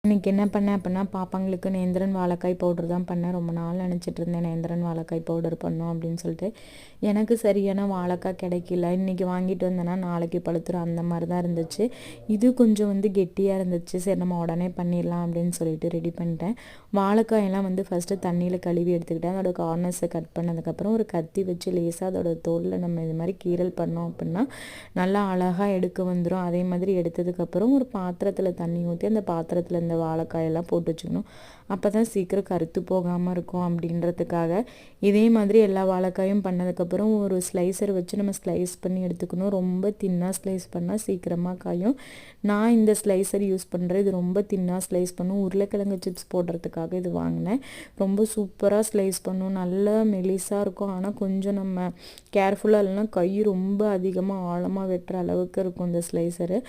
இன்றைக்கி என்ன பண்ணேன் அப்படின்னா பாப்பாங்களுக்கு நேந்திரன் வாழைக்காய் பவுடர் தான் பண்ணேன். ரொம்ப நாள் நினச்சிட்டு இருந்தேன் நேந்திரன் வாழைக்காய் பவுடர் பண்ணோம் அப்படின்னு சொல்லிட்டு. எனக்கு சரியான வாழைக்காய் கிடைக்கல. இன்றைக்கி வாங்கிட்டு வந்தேன்னா நாளைக்கு பழுத்துரும் அந்த மாதிரி தான் இருந்துச்சு. இது கொஞ்சம் கெட்டியாக இருந்துச்சு. சரி நம்ம உடனே பண்ணிடலாம் அப்படின்னு சொல்லிட்டு ரெடி பண்ணிட்டேன். வாழைக்காயெல்லாம் ஃபஸ்ட்டு தண்ணியில் கழுவி எடுத்துக்கிட்டேன். அதோட கார்னர்ஸை கட் பண்ணதுக்கப்புறம் ஒரு கத்தி வச்சு லேசாக அதோட தோலில் நம்ம இது மாதிரி கீரல் பண்ணோம் அப்படின்னா நல்லா அழகாக எடுக்க வந்துடும். அதே மாதிரி எடுத்ததுக்கப்புறம் ஒரு பாத்திரத்தில் தண்ணி ஊற்றி அந்த பாத்திரத்தில் இந்த வாழைக்காயெல்லாம் போட்டு வச்சுக்கணும். அப்போ தான் சீக்கிரம் கருத்து போகாமல் இருக்கும் அப்படின்றதுக்காக. இதே மாதிரி எல்லா வாழைக்காயும் பண்ணதுக்கப்புறம் ஒரு ஸ்லைசர் வச்சு நம்ம ஸ்லைஸ் பண்ணி எடுத்துக்கணும். ரொம்ப தின்னாக ஸ்லைஸ் பண்ணால் சீக்கிரமாக காயும். நான் இந்த ஸ்லைசர் யூஸ் பண்ணுறேன். இது ரொம்ப தின்னாக ஸ்லைஸ் பண்ணும். உருளைக்கிழங்கு சிப்ஸ் போடுறதுக்காக இது வாங்கினேன். ரொம்ப சூப்பராக ஸ்லைஸ் பண்ணும். நல்லா மெலிசாக இருக்கும். ஆனால் கொஞ்சம் நம்ம கேர்ஃபுல்லாக இல்லைன்னா கை ரொம்ப அதிகமாக ஆழமாக வெட்டுற அளவுக்கு இருக்கும் இந்த ஸ்லைசரு.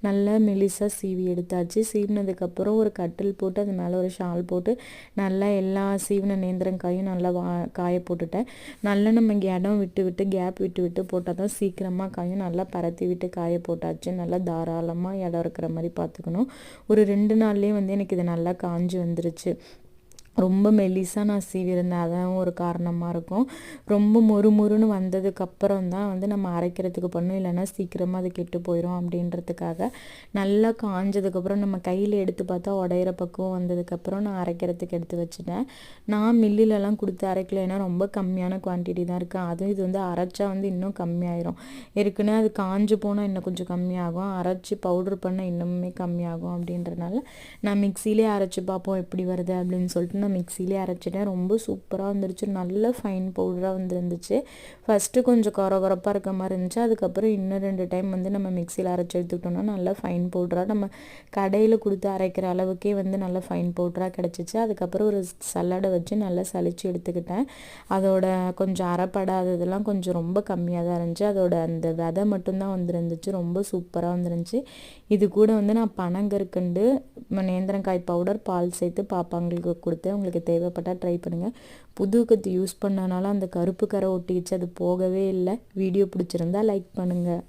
நல்லா மெலிசாக சீவி எடுத்தாச்சு. சீவினதுக்கப்புறம் ஒரு கட்டில் போட்டு அது மேலே ஒரு ஷால் போட்டு நல்லா எல்லா சீவின நேந்திரங்காயும் நல்லா காய போட்டுட்டேன். நல்லா நம்ம இடம் விட்டு விட்டு கேப் விட்டு விட்டு போட்டால் தான் சீக்கிரமாக காயும். நல்லா பரத்தி விட்டு காய போட்டாச்சு. நல்லா தாராளமாக இடம் இருக்கிற மாதிரி பார்த்துக்கணும். ஒரு 2 நாள்லேயே எனக்கு இது நல்லா காஞ்சி வந்துருச்சு. ரொம்ப மெலிசாக நான் சீவிருந்தேன். அதான் ஒரு காரணமாக இருக்கும். ரொம்ப மொறுன்னு வந்ததுக்கப்புறம் தான் நம்ம அரைக்கிறதுக்கு பண்ணணும். இல்லைன்னா சீக்கிரமாக அது கெட்டு போயிடும் அப்படின்றதுக்காக. நல்லா காஞ்சதுக்கப்புறம் நம்ம கையில் எடுத்து பார்த்தா உடையிற பக்கம் வந்ததுக்கப்புறம் நான் அரைக்கிறதுக்கு எடுத்து வச்சுட்டேன். நான் மில்லிலலாம் கொடுத்து அரைக்கல. ஏன்னா ரொம்ப கம்மியான குவான்டிட்டி தான் இருக்குது. அதுவும் இது அரைச்சா இன்னும் கம்மியாயிரும். ஏற்கனவே அது காஞ்சு போனால் இன்னும் கொஞ்சம் கம்மியாகும். அரைச்சி பவுட்ரு பண்ண இன்னுமே கம்மியாகும். அப்படின்றனால நான் மிக்சிலே அரைச்சி பார்ப்போம் எப்படி வருது அப்படின்னு சொல்லிட்டு நான் மிக்சிலே அரைச்சிட்டேன். ரொம்ப சூப்பராக வந்துருச்சு. நல்ல ஃபைன் பவுடராக வந்துருந்துச்சு. ஃபஸ்ட்டு கொஞ்சம் கொரகொரப்பாக இருக்க மாதிரி இருந்துச்சு. அதுக்கப்புறம் இன்னும் 2 டைம் நம்ம மிக்சியில் அரைச்சி எடுத்துக்கிட்டோம்னா நல்லா ஃபைன் பவுடராக நம்ம கடையில் கொடுத்து அரைக்கிற அளவுக்கே நல்லா ஃபைன் பவுடராக கிடச்சிச்சு. அதுக்கப்புறம் ஒரு சல்லடை வச்சு நல்லா சலிச்சு எடுத்துக்கிட்டேன். அதோட கொஞ்சம் அரைப்படாததெல்லாம் கொஞ்சம் ரொம்ப கம்மியாக தான் இருந்துச்சு. அதோட அந்த விதை மட்டும்தான் வந்துருந்துச்சு. ரொம்ப சூப்பராக வந்துருந்துச்சு. இது கூட நான் பனங்கற்கண்டு நேந்திரங்காய் பவுடர் பால் சேர்த்து பாப்பாங்களுக்கு கொடுத்தேன். உங்களுக்கு தேவைப்பட்டால் ட்ரை பண்ணுங்கள். புது கத்தி யூஸ் பண்ணனால அந்த கருப்பு கரை ஒட்டிக்கிச்சு. அது போகவே இல்லை. வீடியோ பிடிச்சிருந்தா லைக் பண்ணுங்கள்.